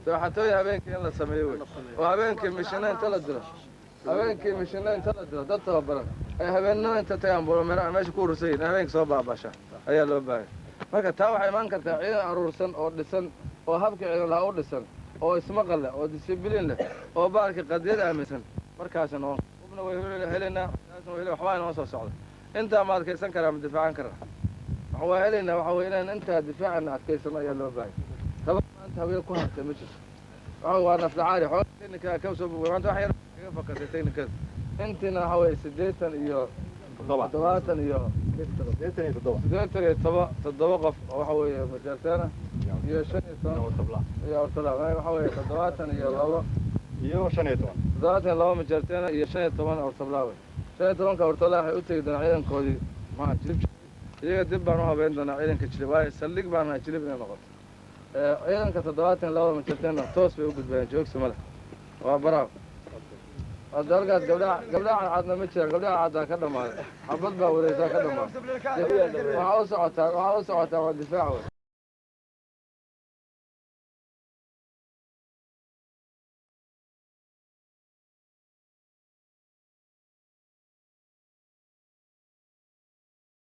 dooxatooyin habeenkii in la sameeyo wey oo habeenkii mishina inta la diro dad tababaran ay habeenimo inta tagaan buulamira meesha ku urursan yihiin habeenkii soo baabasha ayaa loo baahay marka taa waxay imaan kartaa ciidan aruursan oo dhisan oo habkii ciidan lahaa u dhisan oo ismaqal leh oo disibliin leh oo baarkii qadiyad aaminsan markaasna noon hubna way helaynaa waxbaa inoo soo socda intaa ma adkaysan karaa ma difaacan karaa waxaa helaynaa waxaa weye inaan intaa difaacana adkaysano ayaa loo baahay taba maanta haween ku hartay ma jirto waa naflacaari xoog technikaa ka soo bogay maanta wax yar kaga fakatay technikada intiina waxaa weye 87 iyo 7 qof oo waxa weeye majarteena iyo 15 iyo ortala waxa weeye 72 iyo 15 majarteena iyo 15 ortala wey 15 ortala waxay u tegi doonaan ciidankoodii ma jilib iyaga dib baan u habeyn doonaa ciidanka jilib waayo saldhig baan ahay jilib inay noqoto ciidanka 72 majarteena toos bay u gudbayaan joogsi male waa baraaw hadda halkaas gabdhaha cadna ma jiraan gabdhaha caddaa ka dhammaaday xabad baa wareysaa ka dhammaaday waxaa u socotaa waa difaac wey